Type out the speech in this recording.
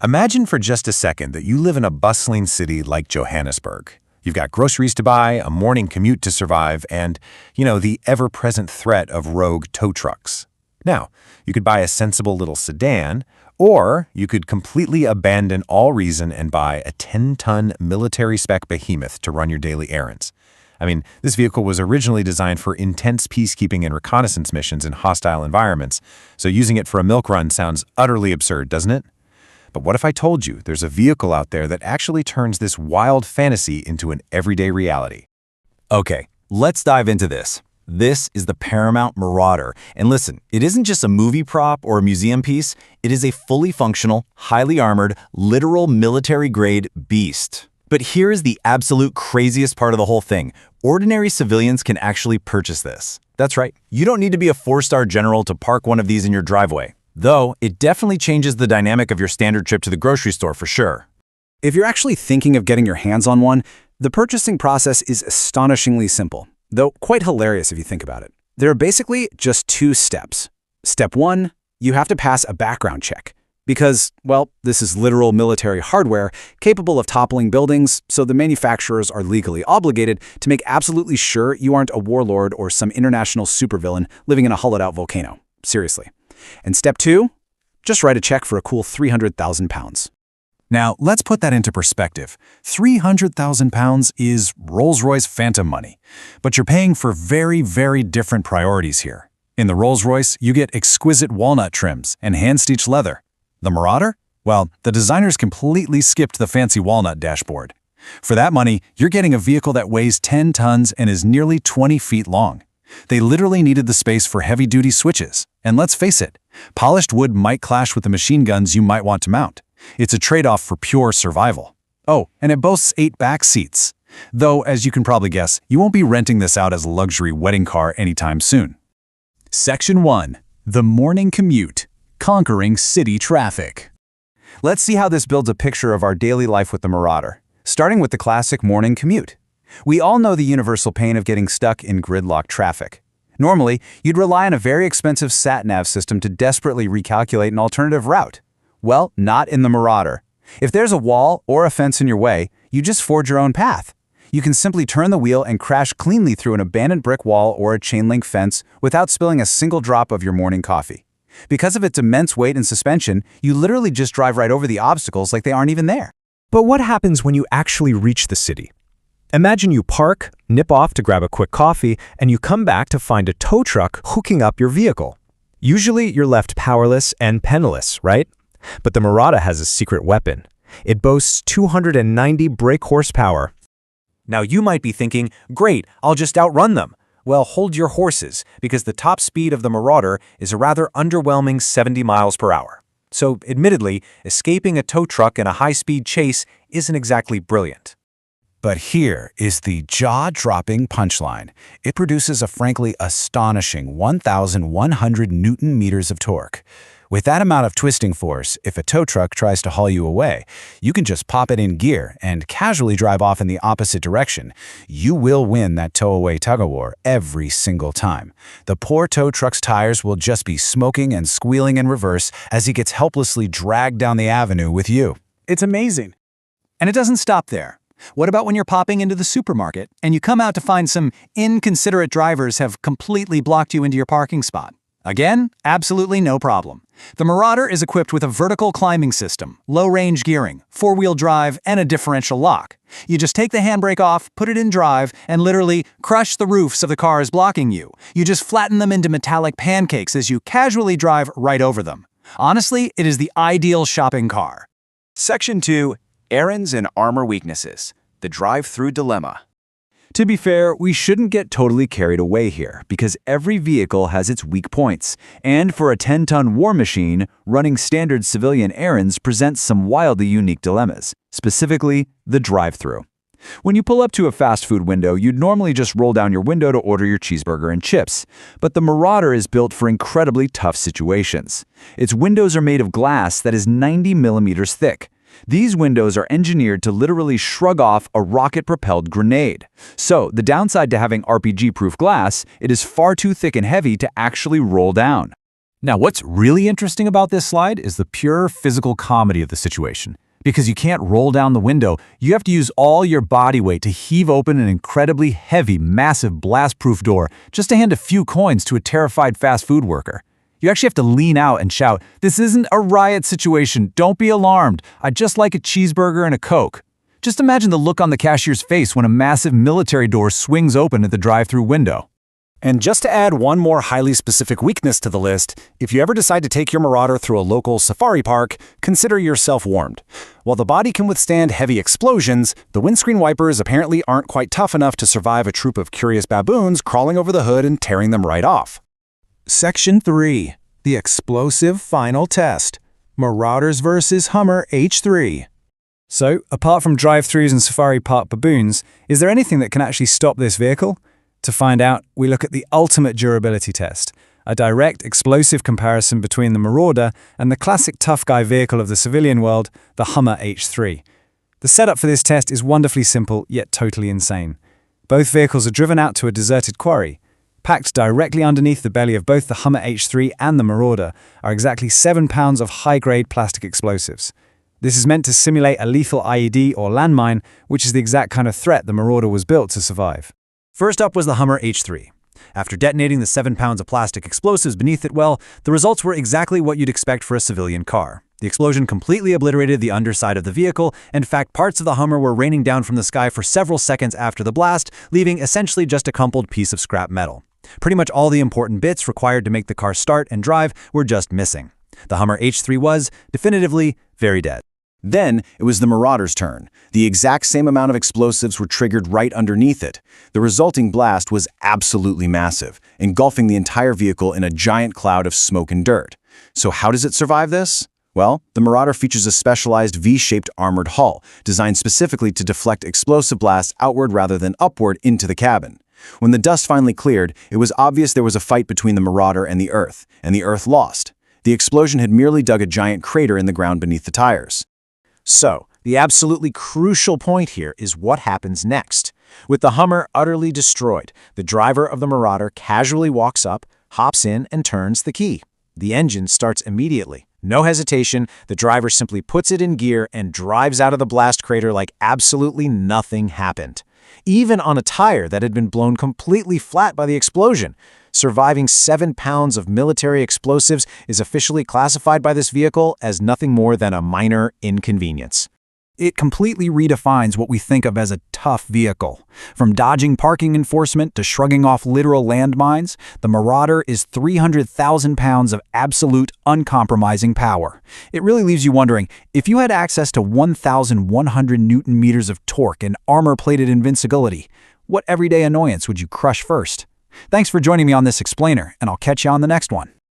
Imagine for just a second that you live in a bustling city like Johannesburg. You've got groceries to buy, a morning commute to survive, and, the ever-present threat of rogue tow trucks. Now, you could buy a sensible little sedan, or you could completely abandon all reason and buy a 10-ton military-spec behemoth to run your daily errands. This vehicle was originally designed for intense peacekeeping and reconnaissance missions in hostile environments, so using it for a milk run sounds utterly absurd, doesn't it? But what if I told you there's a vehicle out there that actually turns this wild fantasy into an everyday reality? Okay, let's dive into this. This is the Paramount Marauder. And listen, it isn't just a movie prop or a museum piece. It is a fully functional, highly armored, literal military-grade beast. But here is the absolute craziest part of the whole thing. Ordinary civilians can actually purchase this. That's right, you don't need to be a 4-star general to park one of these in your driveway. Though, it definitely changes the dynamic of your standard trip to the grocery store for sure. If you're actually thinking of getting your hands on one, the purchasing process is astonishingly simple, though quite hilarious if you think about it. There are basically just 2 steps. Step 1, you have to pass a background check. Because, well, this is literal military hardware capable of toppling buildings, so the manufacturers are legally obligated to make absolutely sure you aren't a warlord or some international supervillain living in a hollowed-out volcano. Seriously. And step 2, just write a check for a cool £300,000. Now, let's put that into perspective. £300,000 is Rolls-Royce phantom money. But you're paying for very, very different priorities here. In the Rolls-Royce, you get exquisite walnut trims and hand-stitched leather. The Marauder? Well, the designers completely skipped the fancy walnut dashboard. For that money, you're getting a vehicle that weighs 10 tons and is nearly 20 feet long. They literally needed the space for heavy-duty switches. And let's face it, polished wood might clash with the machine guns you might want to mount. It's a trade-off for pure survival. Oh, and it boasts 8 back seats. Though, as you can probably guess, you won't be renting this out as a luxury wedding car anytime soon. Section 1. The Morning Commute. Conquering City Traffic. Let's see how this builds a picture of our daily life with the Marauder, starting with the classic morning commute. We all know the universal pain of getting stuck in gridlock traffic. Normally, you'd rely on a very expensive sat-nav system to desperately recalculate an alternative route. Well, not in the Marauder. If there's a wall or a fence in your way, you just forge your own path. You can simply turn the wheel and crash cleanly through an abandoned brick wall or a chain-link fence without spilling a single drop of your morning coffee. Because of its immense weight and suspension, you literally just drive right over the obstacles like they aren't even there. But what happens when you actually reach the city? Imagine you park, nip off to grab a quick coffee, and you come back to find a tow truck hooking up your vehicle. Usually, you're left powerless and penniless, right? But the Marauder has a secret weapon. It boasts 290 brake horsepower. Now you might be thinking, great, I'll just outrun them. Well, hold your horses, because the top speed of the Marauder is a rather underwhelming 70 miles per hour. So, admittedly, escaping a tow truck in a high-speed chase isn't exactly brilliant. But here is the jaw-dropping punchline. It produces a frankly astonishing 1,100 Newton-meters of torque. With that amount of twisting force, if a tow truck tries to haul you away, you can just pop it in gear and casually drive off in the opposite direction. You will win that tow-away tug-of-war every single time. The poor tow truck's tires will just be smoking and squealing in reverse as he gets helplessly dragged down the avenue with you. It's amazing. And it doesn't stop there. What about when you're popping into the supermarket and you come out to find some inconsiderate drivers have completely blocked you into your parking spot? Again, absolutely no problem. The Marauder is equipped with a vertical climbing system, low-range gearing, 4-wheel drive, and a differential lock. You just take the handbrake off, put it in drive, and literally crush the roofs of the cars blocking you. You just flatten them into metallic pancakes as you casually drive right over them. Honestly, it is the ideal shopping car. Section 2. Errands and Armor Weaknesses. The Drive-Through Dilemma. To be fair, we shouldn't get totally carried away here, because every vehicle has its weak points. And for a 10-ton war machine, running standard civilian errands presents some wildly unique dilemmas, specifically the drive-through. When you pull up to a fast food window, you'd normally just roll down your window to order your cheeseburger and chips. But the Marauder is built for incredibly tough situations. Its windows are made of glass that is 90 millimeters thick. These windows are engineered to literally shrug off a rocket-propelled grenade. So, the downside to having RPG-proof glass, it is far too thick and heavy to actually roll down. Now, what's really interesting about this slide is the pure physical comedy of the situation. Because you can't roll down the window, you have to use all your body weight to heave open an incredibly heavy, massive blast-proof door just to hand a few coins to a terrified fast food worker. You actually have to lean out and shout, "This isn't a riot situation, don't be alarmed, I'd just like a cheeseburger and a Coke." Just imagine the look on the cashier's face when a massive military door swings open at the drive-thru window. And just to add one more highly specific weakness to the list, if you ever decide to take your Marauder through a local safari park, consider yourself warned. While the body can withstand heavy explosions, the windscreen wipers apparently aren't quite tough enough to survive a troop of curious baboons crawling over the hood and tearing them right off. Section 3. The Explosive Final Test. Marauders vs. Hummer H3. So, apart from drive-thrus and safari park baboons, is there anything that can actually stop this vehicle? To find out, we look at the ultimate durability test, a direct explosive comparison between the Marauder and the classic tough guy vehicle of the civilian world, the Hummer H3. The setup for this test is wonderfully simple, yet totally insane. Both vehicles are driven out to a deserted quarry. Packed directly underneath the belly of both the Hummer H3 and the Marauder are exactly 7 pounds of high-grade plastic explosives. This is meant to simulate a lethal IED or landmine, which is the exact kind of threat the Marauder was built to survive. First up was the Hummer H3. After detonating the 7 pounds of plastic explosives beneath it, well, the results were exactly what you'd expect for a civilian car. The explosion completely obliterated the underside of the vehicle. In fact, parts of the Hummer were raining down from the sky for several seconds after the blast, leaving essentially just a crumpled piece of scrap metal. Pretty much all the important bits required to make the car start and drive were just missing. The Hummer H3 was, definitively, very dead. Then, it was the Marauder's turn. The exact same amount of explosives were triggered right underneath it. The resulting blast was absolutely massive, engulfing the entire vehicle in a giant cloud of smoke and dirt. So how does it survive this? Well, the Marauder features a specialized V-shaped armored hull, designed specifically to deflect explosive blasts outward rather than upward into the cabin. When the dust finally cleared, it was obvious there was a fight between the Marauder and the Earth lost. The explosion had merely dug a giant crater in the ground beneath the tires. So, the absolutely crucial point here is what happens next. With the Hummer utterly destroyed, the driver of the Marauder casually walks up, hops in, and turns the key. The engine starts immediately. No hesitation, the driver simply puts it in gear and drives out of the blast crater like absolutely nothing happened. Even on a tire that had been blown completely flat by the explosion. Surviving 7 pounds of military explosives is officially classified by this vehicle as nothing more than a minor inconvenience. It completely redefines what we think of as a tough vehicle. From dodging parking enforcement to shrugging off literal landmines, the Marauder is 300,000 pounds of absolute, uncompromising power. It really leaves you wondering, if you had access to 1,100 Newton meters of torque and armor-plated invincibility, what everyday annoyance would you crush first? Thanks for joining me on this explainer, and I'll catch you on the next one.